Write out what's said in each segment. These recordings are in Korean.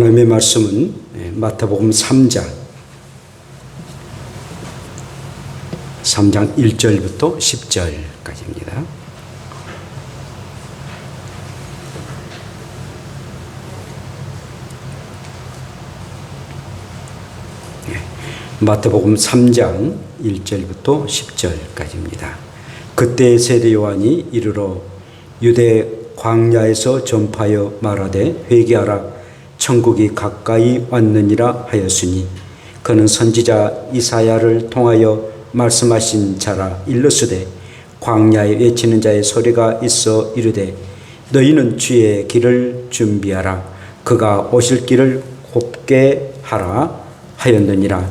하나님의 말씀은 마태복음 3장 1절부터 10절까지입니다. 마태복음 3장 1절부터 10절까지입니다. 그때 세례 요한이 이르러 유대 광야에서 전파하여 말하되 회개하라 천국이 가까이 왔느니라 하였으니 그는 선지자 이사야를 통하여 말씀하신 자라. 일러스되 광야에 외치는 자의 소리가 있어 이르되 너희는 주의 길을 준비하라 그가 오실 길을 곱게 하라 하였느니라.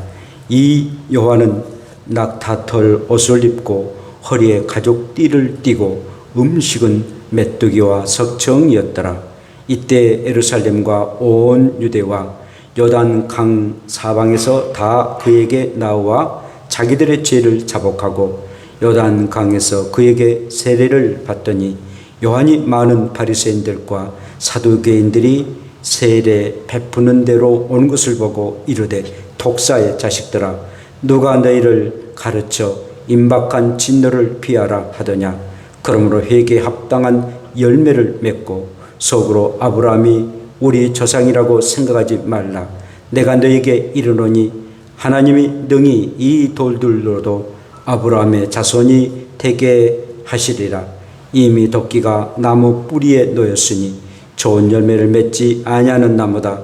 이 요한은 낙타털 옷을 입고 허리에 가죽띠를 띠고 음식은 메뚜기와 석청이었더라. 이때 예루살렘과 온 유대와 요단 강 사방에서 다 그에게 나와 자기들의 죄를 자복하고 요단 강에서 그에게 세례를 받더니 요한이 많은 바리새인들과 사두개인들이 세례 베푸는 대로 온 것을 보고 이르되 독사의 자식들아 누가 너희를 가르쳐 임박한 진노를 피하라 하더냐. 그러므로 회개에 합당한 열매를 맺고 속으로 아브라함이 우리 조상이라고 생각하지 말라. 내가 너에게 이르노니 하나님이 능히 이 돌들로도 아브라함의 자손이 되게 하시리라. 이미 도끼가 나무 뿌리에 놓였으니 좋은 열매를 맺지 아니하는 나무다.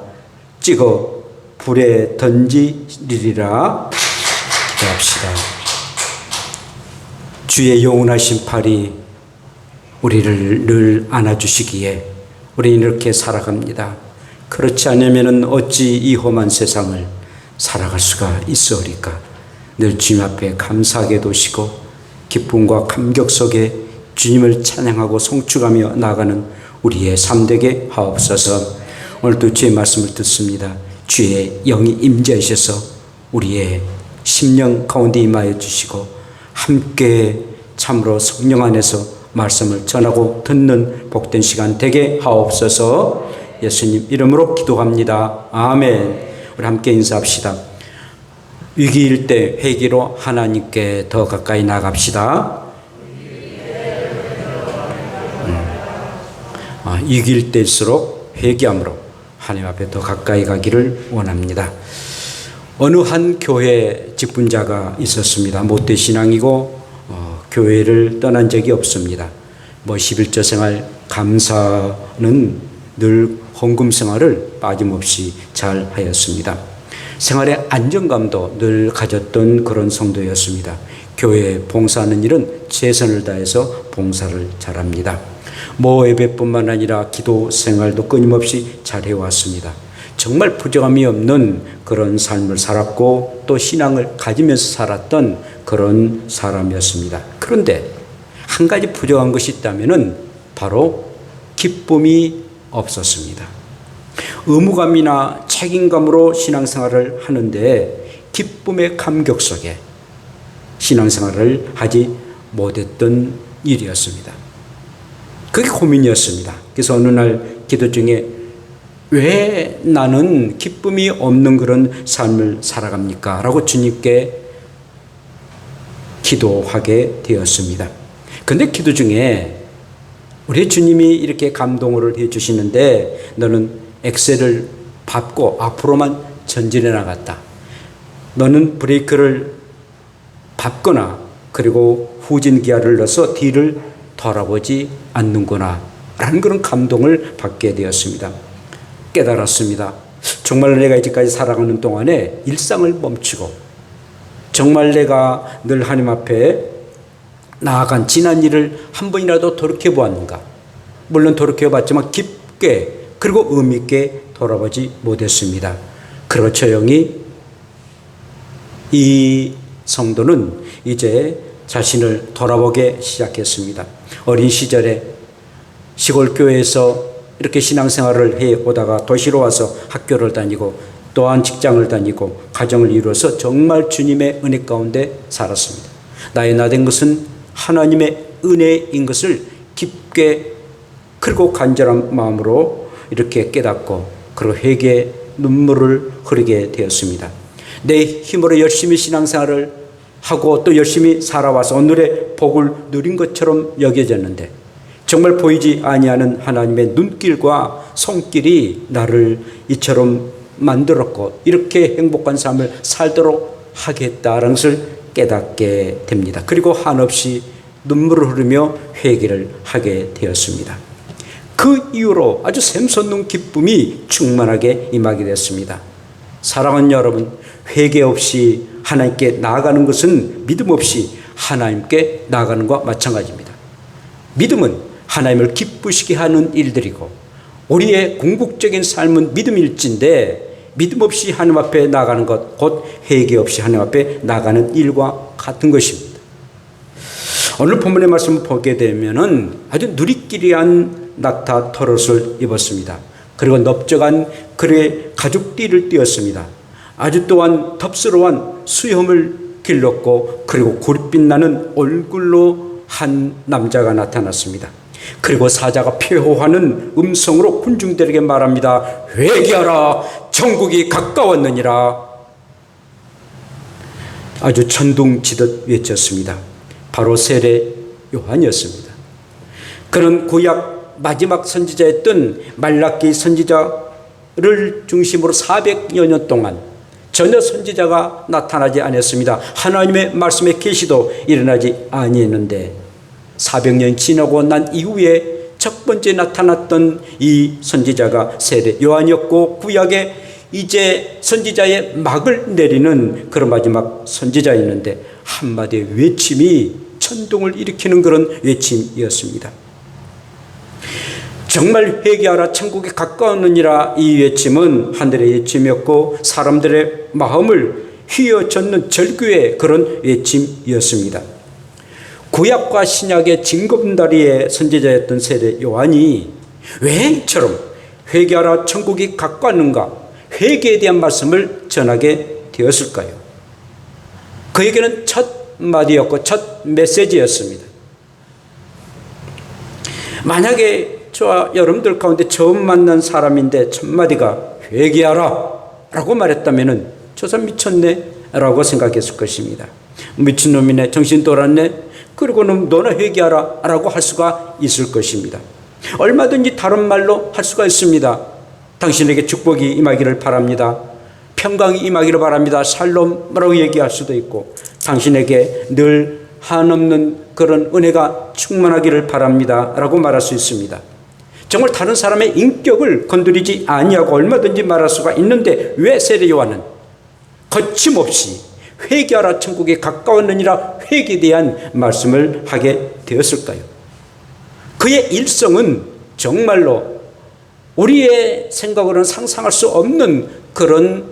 찍어 불에 던지리라. 기도합시다. 주의 영원하신 팔이 우리를 늘 안아주시기에 우리는 이렇게 살아갑니다. 그렇지 않으면 어찌 이 험한 세상을 살아갈 수가 있으리까. 늘 주님 앞에 감사하게 도시고 기쁨과 감격 속에 주님을 찬양하고 송축하며 나아가는 우리의 삶 되게 하옵소서. 오늘도 주의 말씀을 듣습니다. 주의 영이 임재하셔서 우리의 심령 가운데 임하여 주시고 함께 참으로 성령 안에서 말씀을 전하고 듣는 복된 시간 되게 하옵소서. 예수님 이름으로 기도합니다. 아멘. 우리 함께 인사합시다. 위기일 때 회개로 하나님께 더 가까이 나갑시다. 위기일 때일수록 회개함으로 하나님 앞에 더 가까이 가기를 원합니다. 어느 한 교회 직분자가 있었습니다. 못된 신앙이고 교회를 떠난 적이 없습니다. 11조 생활, 감사는 늘 헌금 생활을 빠짐없이 잘 하였습니다. 생활의 안정감도 늘 가졌던 그런 성도였습니다. 교회 봉사하는 일은 최선을 다해서 봉사를 잘합니다. 예배뿐만 아니라 기도 생활도 끊임없이 잘 해왔습니다. 정말 부정함이 없는 그런 삶을 살았고 또 신앙을 가지면서 살았던 그런 사람이었습니다. 그런데 한 가지 부정한 것이 있다면 바로 기쁨이 없었습니다. 의무감이나 책임감으로 신앙생활을 하는데 기쁨의 감격 속에 신앙생활을 하지 못했던 일이었습니다. 그게 고민이었습니다. 그래서 어느 날 기도 중에 왜 나는 기쁨이 없는 그런 삶을 살아갑니까? 라고 주님께 기도하게 되었습니다. 그런데 기도 중에 우리 주님이 이렇게 감동을 해주시는데 너는 엑셀을 밟고 앞으로만 전진해 나갔다. 너는 브레이크를 밟거나 그리고 후진기어를 넣어서 뒤를 돌아보지 않는구나 라는 그런 감동을 받게 되었습니다. 깨달았습니다. 정말 내가 이제까지 살아가는 동안에 일상을 멈추고 정말 내가 늘 하나님 앞에 나아간 지난 일을 한 번이라도 돌이켜보았는가. 물론 돌이켜봤지만 깊게 그리고 의미 있게 돌아보지 못했습니다. 그리고 조용히 이 성도는 이제 자신을 돌아보게 시작했습니다. 어린 시절에 시골 교회에서 이렇게 신앙생활을 해오다가 도시로 와서 학교를 다니고 또한 직장을 다니고 가정을 이루어서 정말 주님의 은혜 가운데 살았습니다. 나의 나된 것은 하나님의 은혜인 것을 깊게 그리고 간절한 마음으로 이렇게 깨닫고 그리고 회개의 눈물을 흐르게 되었습니다. 내 힘으로 열심히 신앙생활을 하고 또 열심히 살아와서 오늘의 복을 누린 것처럼 여겨졌는데 정말 보이지 아니하는 하나님의 눈길과 손길이 나를 이처럼 만들었고 이렇게 행복한 삶을 살도록 하겠다라는 것을 깨닫게 됩니다. 그리고 한없이 눈물을 흐르며 회개를 하게 되었습니다. 그 이후로 아주 샘솟는 기쁨이 충만하게 임하게 되었습니다. 사랑하는 여러분, 회개 없이 하나님께 나아가는 것은 믿음 없이 하나님께 나아가는 것과 마찬가지입니다. 믿음은 하나님을 기쁘시게 하는 일들이고 우리의 궁극적인 삶은 믿음일진데 믿음 없이 하나님 앞에 나가는 것, 곧 회개 없이 하나님 앞에 나가는 일과 같은 것입니다. 오늘 본문의 말씀을 보게 되면은 아주 누리끼리한 낙타 털옷을 입었습니다. 그리고 넓적한 그의 가죽띠를 띄었습니다. 아주 또한 덥스러운 수염을 길렀고 그리고 굴빛 나는 얼굴로 한 남자가 나타났습니다. 그리고 사자가 표호하는 음성으로 군중들에게 말합니다. 회개하라, 천국이 가까웠느니라. 아주 천둥치듯 외쳤습니다. 바로 세례 요한이었습니다. 그는 구약 마지막 선지자였던 말라기 선지자를 중심으로 400여 년 동안 전혀 선지자가 나타나지 않았습니다. 하나님의 말씀의 계시도 일어나지 아니했는데 400년 지나고 난 이후에 첫 번째 나타났던 이 선지자가 세례 요한이었고 구약에 이제 선지자의 막을 내리는 그런 마지막 선지자였는데 한마디의 외침이 천둥을 일으키는 그런 외침이었습니다. 정말 회개하라, 천국에 가까웠느니라. 이 외침은 하늘의 외침이었고 사람들의 마음을 휘어젓는 절규의 그런 외침이었습니다. 구약과 신약의 징검다리의 선지자였던 세례 요한이 왜 이처럼 회개하라, 천국이 가까웠는가, 회개에 대한 말씀을 전하게 되었을까요? 그에게는 첫 마디였고 첫 메시지였습니다. 만약에 저와 여러분들 가운데 처음 만난 사람인데 첫 마디가 회개하라 라고 말했다면 저 사람 미쳤네 라고 생각했을 것입니다. 미친놈이네, 정신 돌았네, 그리고는 너나 회개하라 라고 할 수가 있을 것입니다. 얼마든지 다른 말로 할 수가 있습니다. 당신에게 축복이 임하기를 바랍니다. 평강이 임하기를 바랍니다. 샬롬이라고 얘기할 수도 있고 당신에게 늘 한없는 그런 은혜가 충만하기를 바랍니다 라고 말할 수 있습니다. 정말 다른 사람의 인격을 건드리지 아니하고 얼마든지 말할 수가 있는데 왜 세례 요한은 거침없이 회개하라, 천국에 가까웠느니라, 회개에 대한 말씀을 하게 되었을까요? 그의 일성은 정말로 우리의 생각으로는 상상할 수 없는 그런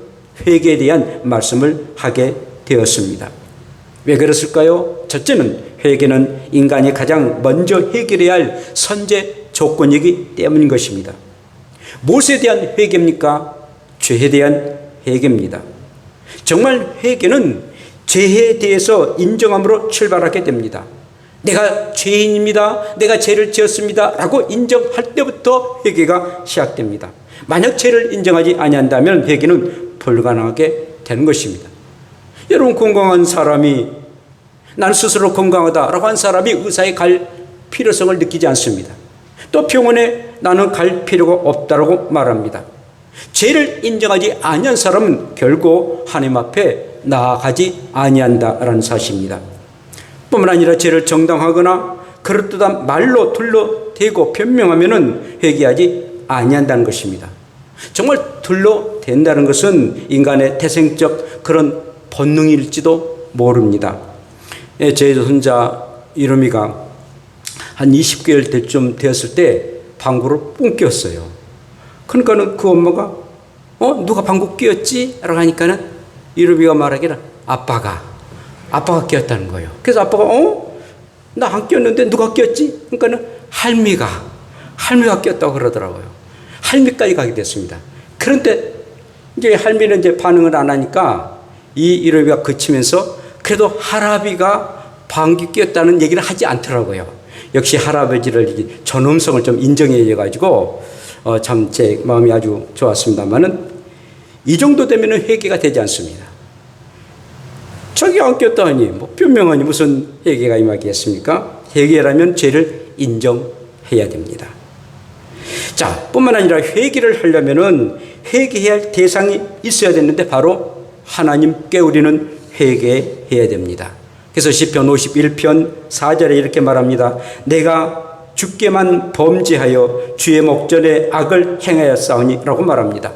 회개에 대한 말씀을 하게 되었습니다. 왜 그랬을까요? 첫째는 회개는 인간이 가장 먼저 해결해야 할 선제 조건이기 때문인 것입니다. 무엇에 대한 회개입니까? 죄에 대한 회개입니다. 정말 회개는 죄에 대해서 인정함으로 출발하게 됩니다. 내가 죄인입니다, 내가 죄를 지었습니다 라고 인정할 때부터 회개가 시작됩니다. 만약 죄를 인정하지 아니한다면 회개는 불가능하게 되는 것입니다. 여러분, 건강한 사람이 나는 스스로 건강하다라고 한 사람이 의사에 갈 필요성을 느끼지 않습니다. 또 병원에 나는 갈 필요가 없다라고 말합니다. 죄를 인정하지 아니한 사람은 결국 하나님 앞에 나아가지 아니한다라는 사실입니다. 뿐만 아니라 죄를 정당하거나 그럴듯한 말로 둘러대고 변명하면은 회개하지 아니한다는 것입니다. 정말 둘러댄다는 것은 인간의 태생적 그런 본능일지도 모릅니다. 제 손자 이름이가 한 20개월 때쯤 되었을 때 방구를 뿡 꼈어요. 그러니까는 그 엄마가 누가 방구 꼈지? 라고 하니까는 이름이가 말하기를 아빠가 꼈다는 거예요. 그래서 아빠가 나 안 꼈는데 누가 꼈지? 그러니까는 할미가 꼈다고 그러더라고요. 할미까지 가게 됐습니다. 그런데 이제 할미는 이제 반응을 안 하니까 이 이름이가 그치면서 그래도 할아비가 방귀 뀌었다는 얘기를 하지 않더라고요. 역시 할아버지를 전음성을 좀 인정해 가지고 참 제 마음이 아주 좋았습니다만은 이 정도 되면 회개가 되지 않습니다. 자기 안 꼈다니 변명하니 무슨 회개가 임하겠습니까? 회개라면 죄를 인정해야 됩니다. 자, 뿐만 아니라 회개를 하려면은 회개해야 할 대상이 있어야 되는데 바로 하나님께 우리는 회개해야 됩니다. 그래서 시편 51편 4절에 이렇게 말합니다. 내가 주께만 범죄하여 주의 목전에 악을 행하였사오니 라고 말합니다.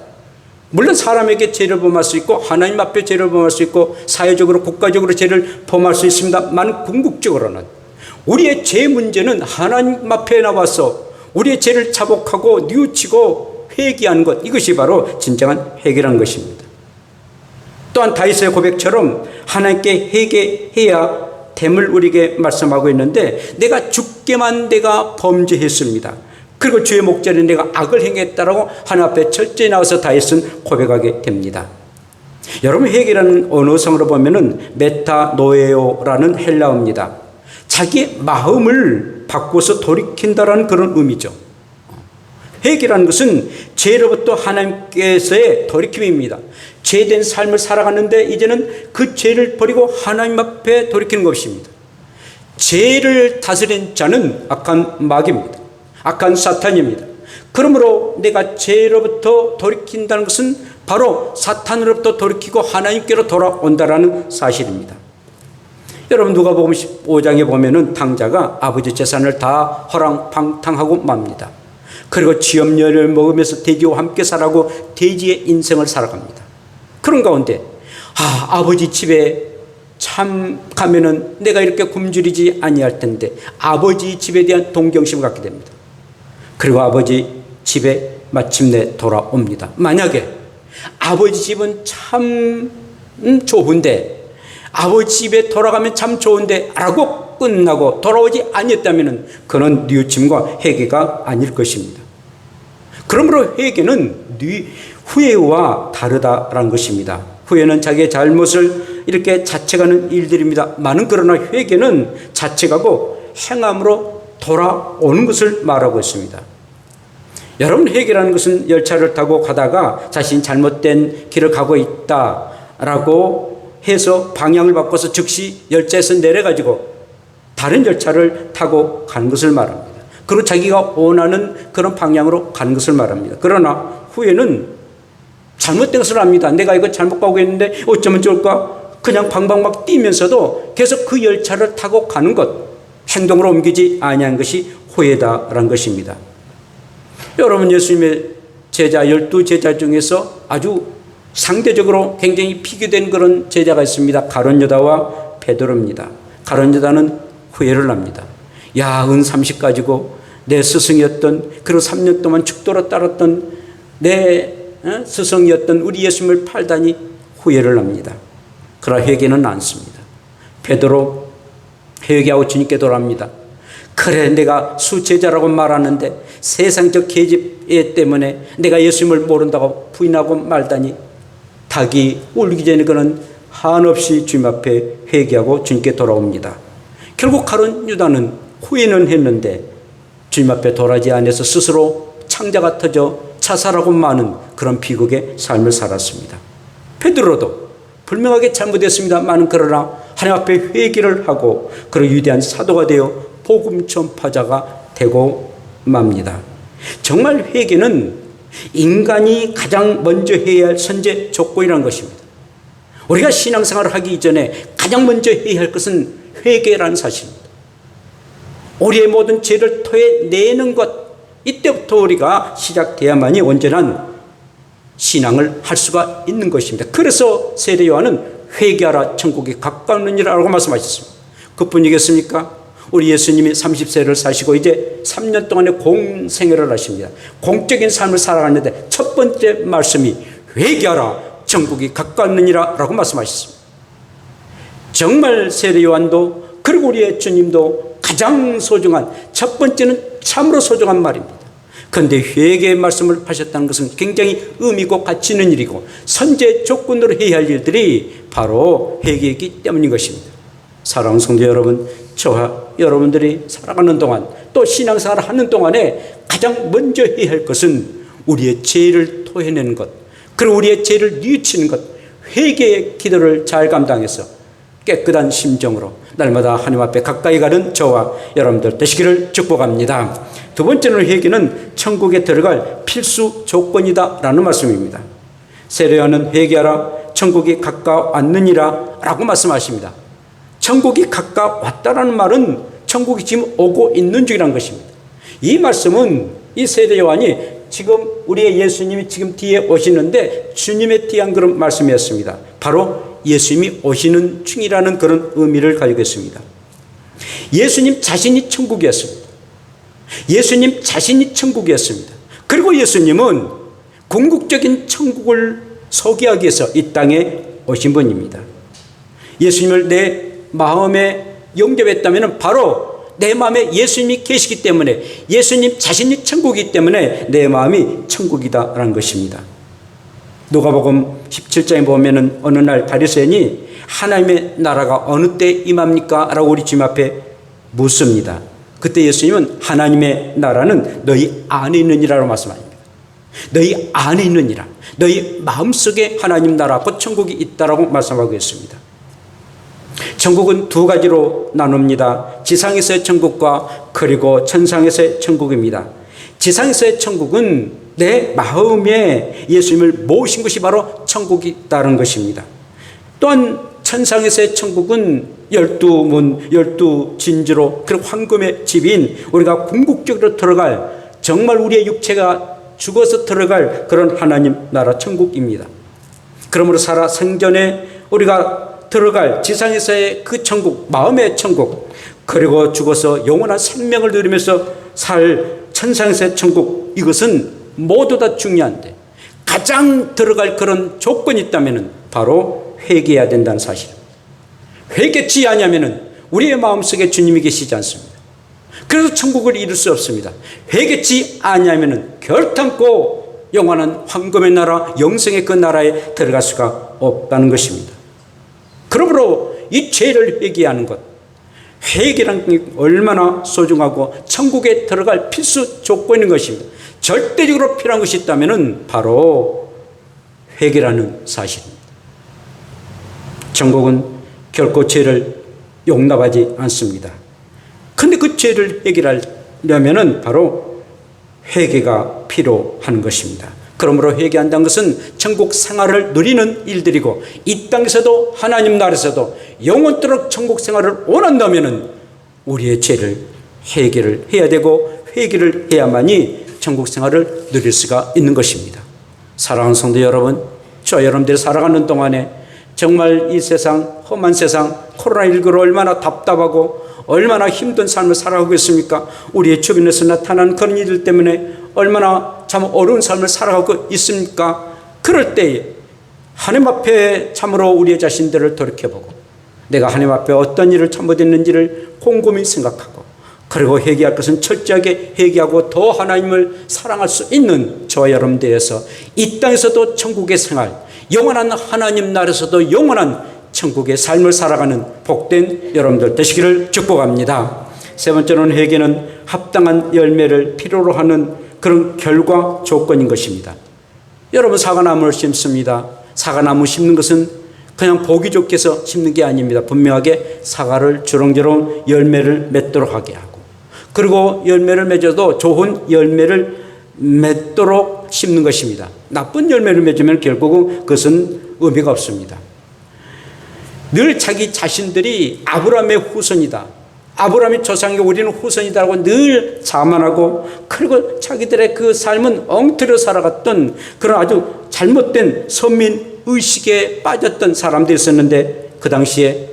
물론 사람에게 죄를 범할 수 있고 하나님 앞에 죄를 범할 수 있고 사회적으로 국가적으로 죄를 범할 수 있습니다만 궁극적으로는 우리의 죄 문제는 하나님 앞에 나와서 우리의 죄를 자복하고 뉘우치고 회개하는 것, 이것이 바로 진정한 회개라는 것입니다. 또한 다윗의 고백처럼 하나님께 회개해야 됨을 우리에게 말씀하고 있는데 내가 주께만 내가 범죄했습니다. 그리고 주의 목전에 내가 악을 행했다라고 하나님 앞에 철저히 나와서 다윗은 고백하게 됩니다. 여러분, 회개라는 언어성으로 보면은 메타노에오라는 헬라어입니다. 자기의 마음을 바꿔서 돌이킨다라는 그런 의미죠. 회개라는 것은 죄로부터 하나님께서의 돌이킴입니다. 죄된 삶을 살아갔는데 이제는 그 죄를 버리고 하나님 앞에 돌이키는 것입니다. 죄를 다스린 자는 악한 마귀입니다. 악한 사탄입니다. 그러므로 내가 죄로부터 돌이킨다는 것은 바로 사탄으로부터 돌이키고 하나님께로 돌아온다라는 사실입니다. 여러분, 누가복음 15장에 보면은 탕자가 아버지 재산을 다 허랑방탕하고 맙니다. 그리고 쥐염려를 먹으면서 돼지와 함께 살아고 돼지의 인생을 살아갑니다. 그런 가운데 아버지 집에 참 가면은 내가 이렇게 굶주리지 아니할 텐데 아버지 집에 대한 동경심을 갖게 됩니다. 그리고 아버지 집에 마침내 돌아옵니다. 만약에 아버지 집은 참 좁은데 아버지 집에 돌아가면 참 좋은데 라고 끝나고 돌아오지 아니었다면 그는 뉘우침과 회개가 아닐 것입니다. 그러므로 회개는 후회와 다르다라는 것입니다. 후회는 자기의 잘못을 이렇게 자책하는 일들입니다만은 그러나 회개는 자책하고 행함으로 돌아오는 것을 말하고 있습니다. 여러분, 회개라는 것은 열차를 타고 가다가 자신이 잘못된 길을 가고 있다라고 해서 방향을 바꿔서 즉시 열차에서 내려가지고 다른 열차를 타고 가는 것을 말합니다. 그리고 자기가 원하는 그런 방향으로 가는 것을 말합니다. 그러나 후회는 잘못된 것을 압니다. 내가 이거 잘못 가고 있는데 어쩌면 좋을까? 그냥 방방 막 뛰면서도 계속 그 열차를 타고 가는 것, 행동으로 옮기지 아니한 것이 후회다라는 것입니다. 여러분, 예수님의 제자 12제자 중에서 아주 상대적으로 굉장히 비교된 그런 제자가 있습니다. 가룟 유다와 베드로입니다. 가룟 유다는 후회를 합니다. 은 30 가지고 내 스승이었던, 그리고 3년 동안 죽도록 따랐던 내 스승이었던 우리 예수님을 팔다니 후회를 합니다. 그러나 회개는 않습니다. 베드로 회개하고 주님께 돌아옵니다. 그래, 내가 수제자라고 말하는데 세상적 계집 때문에 내가 예수님을 모른다고 부인하고 말다니, 닭이 울기 전에 그는 한없이 주님 앞에 회개하고 주님께 돌아옵니다. 결국 가룟 유다는 후회는 했는데 주님 앞에 돌아오지 않아서 스스로 창자가 터져 자살하고 마는 그런 비극의 삶을 살았습니다. 베드로도 분명하게 잘못했습니다만 그러나 하나님 앞에 회개를 하고 그런 위대한 사도가 되어 복음 전파자가 되고 맙니다. 정말 회개는 인간이 가장 먼저 해야 할 선제 조건이라는 것입니다. 우리가 신앙생활을 하기 이전에 가장 먼저 해야 할 것은 회개라는 사실입니다. 우리의 모든 죄를 토해내는 것, 이때부터 우리가 시작돼야만이 온전한 신앙을 할 수가 있는 것입니다. 그래서 세례 요한은 회개하라, 천국이 가까우느니라고 말씀하셨습니다. 그뿐이겠습니까? 우리 예수님이 30세를 사시고 이제 3년 동안의 공생애를 하십니다. 공적인 삶을 살아가는데 첫 번째 말씀이 회개하라, 천국이 가까웠느니라 라고 말씀하셨습니다. 정말 세례 요한도 그리고 우리의 주님도 가장 소중한, 첫 번째는 참으로 소중한 말입니다. 그런데 회개의 말씀을 하셨다는 것은 굉장히 의미고 가치 있는 일이고 선제 조건으로 해야 할 일들이 바로 회개이기 때문인 것입니다. 사랑하는 성도 여러분, 저와 여러분들이 살아가는 동안 또 신앙생활을 하는 동안에 가장 먼저 해야 할 것은 우리의 죄를 토해내는 것, 그리고 우리의 죄를 뉘우치는 것, 회개의 기도를 잘 감당해서 깨끗한 심정으로 날마다 하나님 앞에 가까이 가는 저와 여러분들 되시기를 축복합니다. 두 번째는 회개는 천국에 들어갈 필수 조건이다라는 말씀입니다. 세례요한은 회개하라 천국이 가까웠느니라 라고 말씀하십니다. 천국이 가까웠다라는 말은 천국이 지금 오고 있는 중이라는 것입니다. 이 말씀은 이 세례요한이 지금 우리의 예수님이 지금 뒤에 오시는데 주님의 뒤에 한 그런 말씀이었습니다. 바로 예수님이 오시는 중이라는 그런 의미를 가지고 있습니다. 예수님 자신이 천국이었습니다. 예수님 자신이 천국이었습니다. 그리고 예수님은 궁극적인 천국을 소개하기 위해서 이 땅에 오신 분입니다. 예수님을 내 마음에 영접했다면 바로 내 마음에 예수님이 계시기 때문에, 예수님 자신이 천국이기 때문에 내 마음이 천국이다라는 것입니다. 누가복음 17장에 보면은 어느 날 바리새인이 하나님의 나라가 어느 때 임합니까? 라고 우리 주님 앞에 묻습니다. 그때 예수님은 하나님의 나라는 너희 안에 있느니라고 말씀합니다. 너희 안에 있느니라. 너희 마음속에 하나님 나라 곧 천국이 있다라고 말씀하고 있습니다. 천국은 두 가지로 나눕니다. 지상에서의 천국과 그리고 천상에서의 천국입니다. 지상에서의 천국은 내 마음에 예수님을 모신 것이 바로 천국이다라는 것입니다. 또한 천상에서의 천국은 12문, 12진주로 그리고 황금의 집인 우리가 궁극적으로 들어갈, 정말 우리의 육체가 죽어서 들어갈 그런 하나님 나라 천국입니다. 그러므로 살아 생전에 우리가 들어갈 지상에서의 그 천국, 마음의 천국, 그리고 죽어서 영원한 생명을 누리면서 살 천상에서의 천국, 이것은 모두 다 중요한데 가장 들어갈 그런 조건이 있다면 바로 회개해야 된다는 사실입니다. 회개치 않으면 우리의 마음속에 주님이 계시지 않습니다. 그래서 천국을 이룰 수 없습니다. 회개치 않으면 결탄코 영원한 황금의 나라, 영생의 그 나라에 들어갈 수가 없다는 것입니다. 그러므로 이 죄를 회개하는 것, 회개라는 게 얼마나 소중하고 천국에 들어갈 필수 조건인 것입니다. 절대적으로 필요한 것이 있다면 바로 회개라는 사실입니다. 천국은 결코 죄를 용납하지 않습니다. 그런데 그 죄를 해결하려면 바로 회개가 필요한 것입니다. 그러므로 회개한다는 것은 천국 생활을 누리는 일들이고, 이 땅에서도 하나님 나라에서도 영원토록 천국 생활을 원한다면 우리의 죄를 회개를 해야 되고, 회개를 해야만이 천국 생활을 누릴 수가 있는 것입니다. 사랑하는 성도 여러분, 저 여러분들이 살아가는 동안에 정말 이 세상, 험한 세상, 코로나19로 얼마나 답답하고 얼마나 힘든 삶을 살아가고 있습니까? 우리의 주변에서 나타난 그런 일들 때문에 얼마나 참 어려운 삶을 살아가고 있습니까? 그럴 때에 하나님 앞에 참으로 우리의 자신들을 돌이켜보고 내가 하나님 앞에 어떤 일을 잘못했는지를 곰곰이 생각하고, 그리고 회개할 것은 철저하게 회개하고 더 하나님을 사랑할 수 있는 저와 여러분들에서 이 땅에서도 천국의 생활, 영원한 하나님 나라에서도 영원한 천국의 삶을 살아가는 복된 여러분들 되시기를 축복합니다. 세 번째로는 회개는 합당한 열매를 필요로 하는 그런 결과 조건인 것입니다. 여러분, 사과나무를 심습니다. 사과나무 심는 것은 그냥 보기 좋게 해서 심는 게 아닙니다. 분명하게 사과를 주렁주렁 열매를 맺도록 하게 하고, 그리고 열매를 맺어도 좋은 열매를 맺도록 심는 것입니다. 나쁜 열매를 맺으면 결국은 그것은 의미가 없습니다. 늘 자기 자신들이 아브라함의 후손이다, 아브라함의 조상이 우리는 후손이다라고 늘 자만하고, 그리고 자기들의 그 삶은 엉터리로 살아갔던 그런 아주 잘못된 선민 의식에 빠졌던 사람들이 있었는데, 그 당시에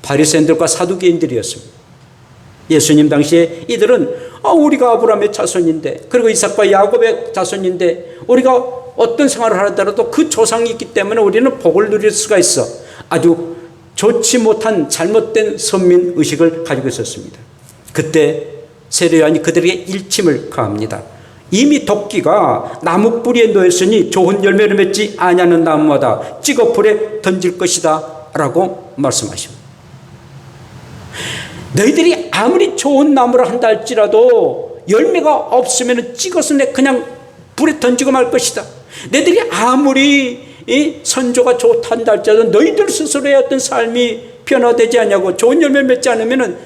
바리새인들과 사두개인들이었습니다. 예수님 당시에 이들은 우리가 아브라함의 자손인데, 그리고 이삭과 야곱의 자손인데, 우리가 어떤 생활을 하더라도 그 조상이 있기 때문에 우리는 복을 누릴 수가 있어, 아주 좋지 못한 잘못된 선민 의식을 가지고 있었습니다. 그때 세례요한이 그들에게 일침을 가합니다. 이미 도끼가 나무 뿌리에 놓였으니 좋은 열매를 맺지 아니하는 나무마다 찍어 불에 던질 것이다 라고 말씀하십니다. 너희들이 아무리 좋은 나무를 한다 할지라도 열매가 없으면 찍어서 그냥 불에 던지고 말 것이다. 너희들이 아무리 이 선조가 좋단다 할지라도 너희들 스스로의 어떤 삶이 변화되지 않냐고 좋은 열매를 맺지 않으면은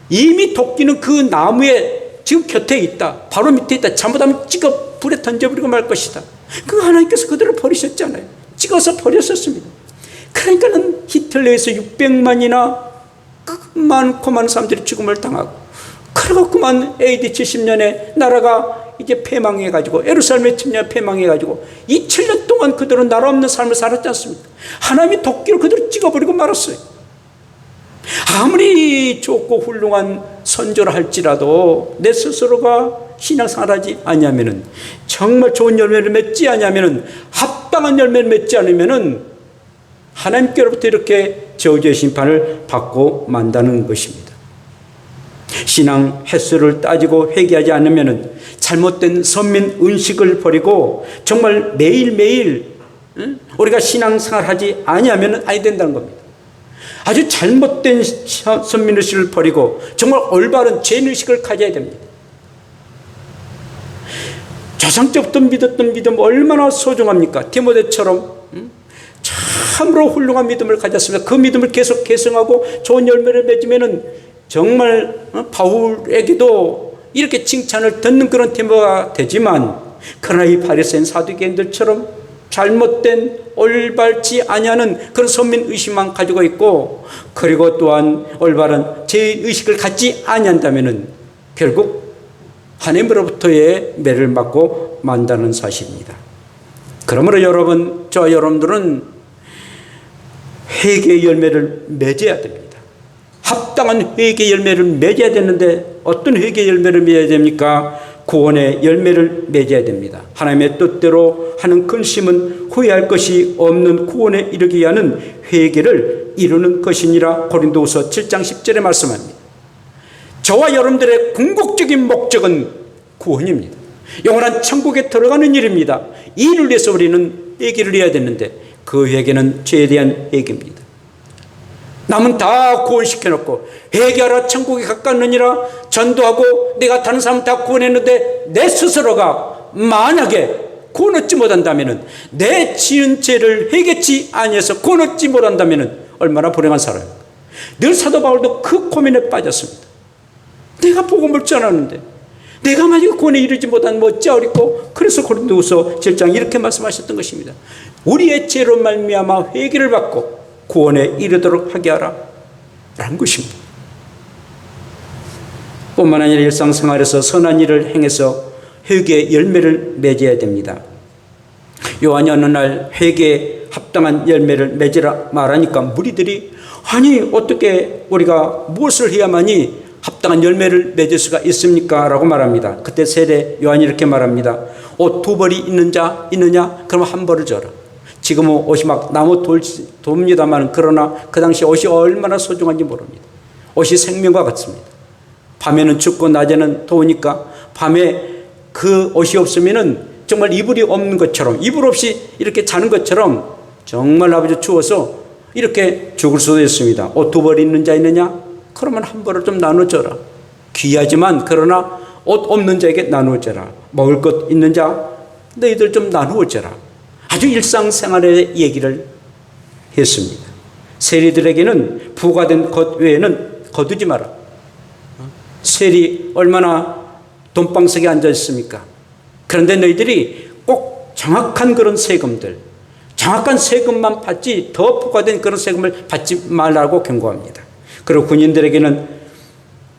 이미 도끼는 그 나무에 지금 곁에 있다. 바로 밑에 있다. 잘못하면 찍어 불에 던져버리고 말 것이다. 그 하나님께서 그들을 버리셨잖아요. 찍어서 버렸었습니다. 그러니까는 히틀러에서 600만이나 많고 많은 사람들이 죽음을 당하고, 그리고 그만 AD 70년에 나라가 이제 패망해가지고, 예루살렘의 침략 패망해가지고, 이 7년 동안 그들은 나라 없는 삶을 살았지 않습니까? 하나님이 도끼로 그들을 찍어버리고 말았어요. 아무리 좋고 훌륭한 선조를 할지라도 내 스스로가 신앙생활하지 아니하면은, 정말 좋은 열매를 맺지 아니하면은, 합당한 열매를 맺지 않으면은 하나님께로부터 이렇게 저주의 심판을 받고 만다는 것입니다. 신앙 횟수를 따지고 회개하지 않으면은 잘못된 선민 은식을 버리고 정말 매일매일 우리가 신앙생활하지 아니하면은 아니 된다는 겁니다. 아주 잘못된 선민 의식을 버리고 정말 올바른 죄인 의식을 가져야 됩니다. 조상적부터 믿었던 믿음 얼마나 소중합니까? 디모데처럼 참으로 훌륭한 믿음을 가졌습니다. 그 믿음을 계속 계승하고 좋은 열매를 맺으면은 정말 바울에게도 이렇게 칭찬을 듣는 그런 디모가 되지만, 그러나 이 바리새인 사두개인들처럼 잘못된 올바르지 아니하는 그런 선민 의식만 가지고 있고, 그리고 또한 올바른 죄의 의식을 갖지 아니한다면은 결국 하나님으로부터의 매를 맞고 만다는 사실입니다. 그러므로 여러분, 저와 여러분들은 회개의 열매를 맺어야 됩니다. 합당한 회개의 열매를 맺어야 되는데 어떤 회개의 열매를 맺어야 됩니까? 구원의 열매를 맺어야 됩니다. 하나님의 뜻대로 하는 근심은 후회할 것이 없는 구원에 이르게 하는 회개를 이루는 것이니라. 고린도후서 7장 10절에 말씀합니다. 저와 여러분들의 궁극적인 목적은 구원입니다. 영원한 천국에 들어가는 일입니다. 이 일을 위해서 우리는 회개를 해야 되는데, 그 회개는 죄에 대한 회개입니다. 남은 다 구원시켜놓고 회개하라 천국에 가깝느니라 전도하고 내가 다른 사람 다 구원했는데 내 스스로가 만약에 구원 얻지 못한다면, 내 지은 죄를 회개치 아니해서 구원 얻지 못한다면 얼마나 불행한 사람입니까? 늘 사도 바울도 그 고민에 빠졌습니다. 내가 복음을 전하는데 내가 만약에 구원에 이르지 못하면 어찌하리꼬. 그래서 고린도후서 7장 이렇게 말씀하셨던 것입니다. 우리의 죄로 말미암아 회개를 받고 구원에 이르도록 하게 하라 라는 것입니다. 뿐만 아니라 일상생활에서 선한 일을 행해서 회개의 열매를 맺어야 됩니다. 요한이 어느 날 회개에 합당한 열매를 맺으라 말하니까 무리들이, 아니 어떻게 우리가 무엇을 해야만이 합당한 열매를 맺을 수가 있습니까? 라고 말합니다. 그때 세례 요한이 이렇게 말합니다. 옷 2벌이 있는 자 있느냐? 그러면 1벌을 줘라. 지금은 옷이 막 나무 돕니다만, 그러나 그 당시 옷이 얼마나 소중한지 모릅니다. 옷이 생명과 같습니다. 밤에는 춥고 낮에는 더우니까 밤에 그 옷이 없으면은 정말 이불이 없는 것처럼, 이불 없이 이렇게 자는 것처럼 정말 아버지 추워서 이렇게 죽을 수도 있습니다. 옷 2벌 있는 자 있느냐? 그러면 1벌을 좀 나눠줘라. 귀하지만 그러나 옷 없는 자에게 나누어줘라. 먹을 것 있는 자 너희들 좀 나누어줘라. 아주 일상생활의 얘기를 했습니다. 세리들에게는 부과된 것 외에는 거두지 마라. 세리 얼마나 돈방석에 앉아 있습니까? 그런데 너희들이 꼭 정확한 그런 세금들, 정확한 세금만 받지 더 부과된 그런 세금을 받지 말라고 경고합니다. 그리고 군인들에게는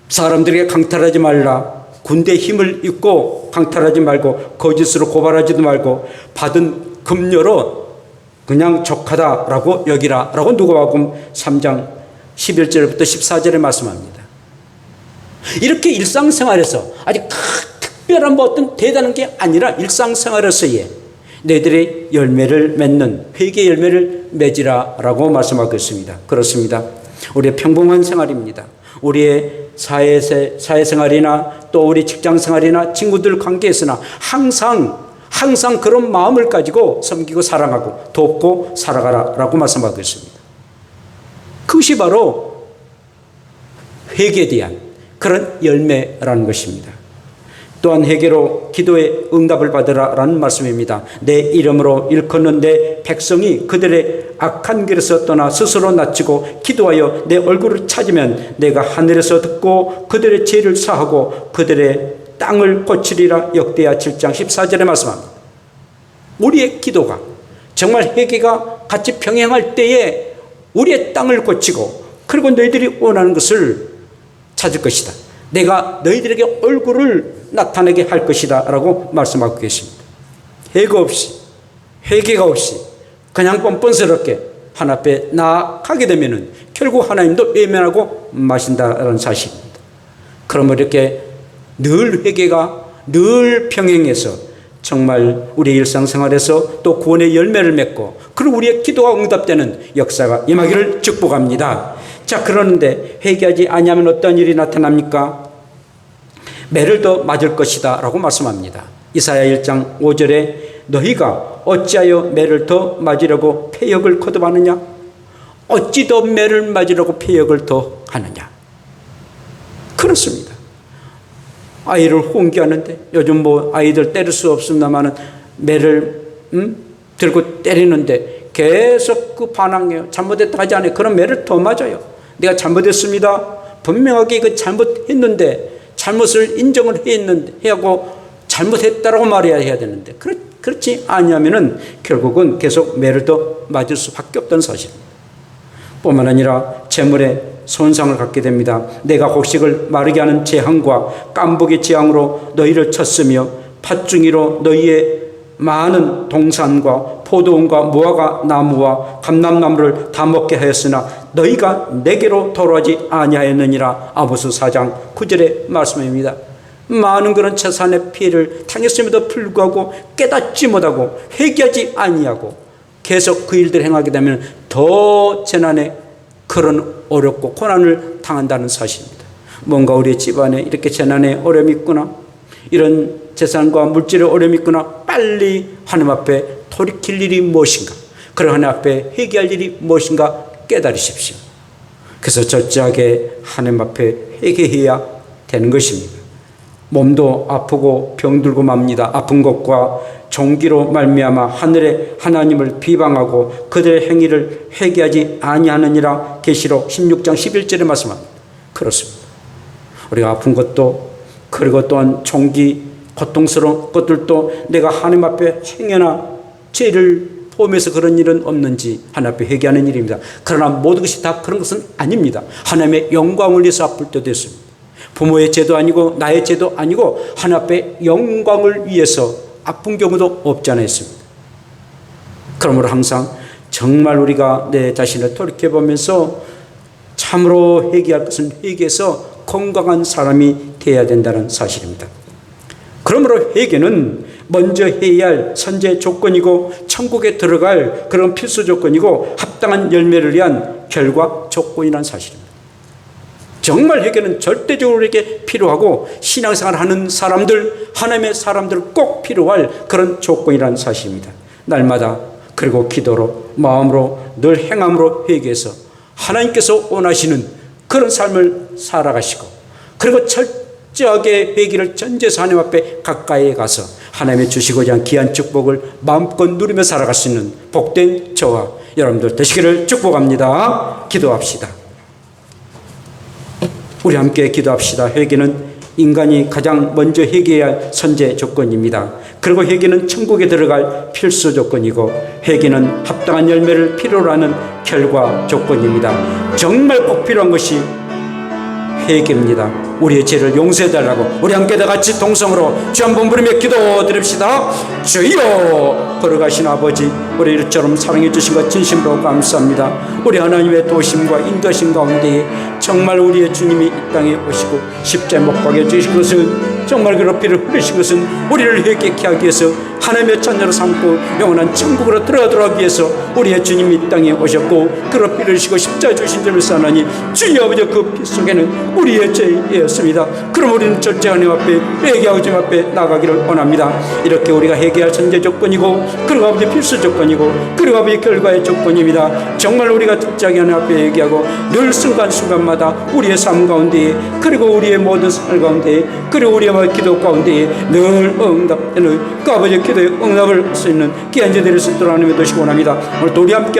사람들에게 강탈하지 말라. 군대의 힘을 입고 강탈하지 말고 거짓으로 고발하지도 말고 받은 급료로 그냥 족하다라고 여기라 라고 누가복음 3장 11절부터 14절에 말씀합니다. 이렇게 일상생활에서 아주 특별한 뭐 어떤 대단한 게 아니라 일상생활에서의 너희들의 열매를 맺는 회개의 열매를 맺으라 라고 말씀하고 있습니다. 그렇습니다. 우리의 평범한 생활입니다. 우리의 사회생활이나 또 우리 직장생활이나 친구들 관계에서나 항상 그런 마음을 가지고 섬기고 사랑하고 돕고 살아가라 라고 말씀하고 있습니다. 그것이 바로 회개에 대한 그런 열매라는 것입니다. 또한 회개로 기도의 응답을 받으라라는 말씀입니다. 내 이름으로 일컫는 내 백성이 그들의 악한 길에서 떠나 스스로 낮추고 기도하여 내 얼굴을 찾으면 내가 하늘에서 듣고 그들의 죄를 사하고 그들의 땅을 고치리라. 역대하 7장 14절에 말씀합니다. 우리의 기도가 정말 회개가 같이 병행할 때에 우리의 땅을 고치고 그리고 너희들이 원하는 것을 찾을 것이다. 내가 너희들에게 얼굴을 나타내게 할 것이다 라고 말씀하고 계십니다. 회개가 없이 그냥 뻔뻔스럽게 하나님 앞에 나아가게 되면 결국 하나님도 외면하고 마신다는 사실입니다. 그러면 이렇게 늘 회개가 늘 병행해서 정말 우리의 일상생활에서 또 구원의 열매를 맺고 그리고 우리의 기도가 응답되는 역사가 임하기를 축복합니다. 자, 그런데 회개하지 아니하면 어떤 일이 나타납니까? 매를 더 맞을 것이다 라고 말씀합니다. 이사야 1장 5절에 너희가 어찌하여 매를 더 맞으려고 패역을 거듭하느냐? 어찌 더 매를 맞으려고 패역을 더 하느냐? 그렇습니다. 아이를 홍기하는데 요즘 뭐 아이들 때릴 수 없습니다만은 매를 들고 때리는데 계속 그 반항해요. 잘못했다 하지 않아요. 그럼 매를 더 맞아요. 내가 잘못했습니다. 분명하게 그 잘못했는데 잘못을 인정을 해야 하고 잘못했다라고 말해야 되는데 그렇지 아니하면은 결국은 계속 매를 더 맞을 수밖에 없다는 사실입니다. 뿐만 아니라 재물에 손상을 갖게 됩니다. 내가 곡식을 마르게 하는 재앙과 깐복의 재앙으로 너희를 쳤으며 팥중이로 너희의 많은 동산과 포도원과 무화과 나무와 감람나무를 다 먹게 하였으나 너희가 내게로 돌아오지 아니하였느니라. 아모스 4장 9절의 말씀입니다. 많은 그런 재산의 피해를 당했음에도 불구하고 깨닫지 못하고 회개하지 아니하고 계속 그 일들을 행하게 되면 더 재난에 그런 어렵고 고난을 당한다는 사실입니다. 뭔가 우리 집안에 이렇게 재난에 어려움이 있구나, 이런 재산과 물질의 어려움이 있구나, 빨리 하나님 앞에 돌이킬 일이 무엇인가, 그런 하나님 앞에 회개할 일이 무엇인가 깨달으십시오. 그래서 절제하게 하나님 앞에 회개해야 되는 것입니다. 몸도 아프고 병들고 맙니다. 아픈 것과 종기로 말미암아 하늘의 하나님을 비방하고 그들의 행위를 회개하지 아니하느니라. 계시록 16장 11절에 말씀합니다. 그렇습니다. 우리가 아픈 것도 그리고 또한 종기 고통스러운 것들도 내가 하나님 앞에 행여나 죄를 포함해서 그런 일은 없는지 하나님 앞에 회개하는 일입니다. 그러나 모든 것이 다 그런 것은 아닙니다. 하나님의 영광을 위해서 아플 때도 있습니다. 부모의 죄도 아니고 나의 죄도 아니고 하나님 앞에 영광을 위해서 아픈 경우도 없지 않아 있습니다. 그러므로 항상 정말 우리가 내 자신을 돌이켜보면서 참으로 회개할 것은 회개해서 건강한 사람이 되어야 된다는 사실입니다. 그러므로 회개는 먼저 해야 할 선제 조건이고 천국에 들어갈 그런 필수 조건이고 합당한 열매를 위한 결과 조건이라는 사실입니다. 정말 회개는 절대적으로 우리에게 필요하고 신앙생활을 하는 사람들, 하나님의 사람들 꼭 필요할 그런 조건이라는 사실입니다. 날마다 그리고 기도로 마음으로 늘 행함으로 회개해서 하나님께서 원하시는 그런 삶을 살아가시고 그리고 철저하게 회개를 전제해서 하나님 앞에 가까이 가서 하나님의 주시고자 한 귀한 축복을 마음껏 누리며 살아갈 수 있는 복된 저와 여러분들 되시기를 축복합니다. 기도합시다. 우리 함께 기도합시다. 회개는 인간이 가장 먼저 회개해야 할 선제 조건입니다. 그리고 회개는 천국에 들어갈 필수 조건이고 회개는 합당한 열매를 필요로 하는 결과 조건입니다. 정말 꼭 필요한 것이 회개입니다. 우리의 죄를 용서해달라고 우리 함께 다 같이 동성으로 주 한 번 부르며 기도드립시다. 주여, 걸어가신 아버지, 우리 이처럼 사랑해 주신 것 진심으로 감사합니다. 우리 하나님의 도심과 인도하심 가운데 정말 우리의 주님이 이 땅에 오시고 십자에 못 박혀 주신 것은 정말 그런 피를 흘리신 것은 우리를 회개케 하기 위해서 하나님의 자녀로 삼고 영원한 천국으로 들어가기 위해서 우리의 주님이 이 땅에 오셨고 그런 피를 흘리시고 십자에 주신 점을 쌓으니 주여 아버지 그 피 속에는 우리의 죄였습니다. 그럼 우리는 절제한 하나님 앞에 회개하고 주님 앞에 나가기를 원합니다. 이렇게 우리가 회개할 선제 조건이고 그리고 아버지 필수 조건이고 그리고 아버지 결과의 조건입니다. 정말 우리가 절제하게 하나님 앞에 회개하고 늘 순간순간마다 우리의 삶 가운데 그리고 우리의 모든 삶 가운데 그리고 우리의 날마다 기도 가운데 늘 응답되는 그 아버지의 기도에 응답을 할 수 있는 귀한 자들이 있도록 하나님의 도시 원합니다. 오늘 도 우리 함께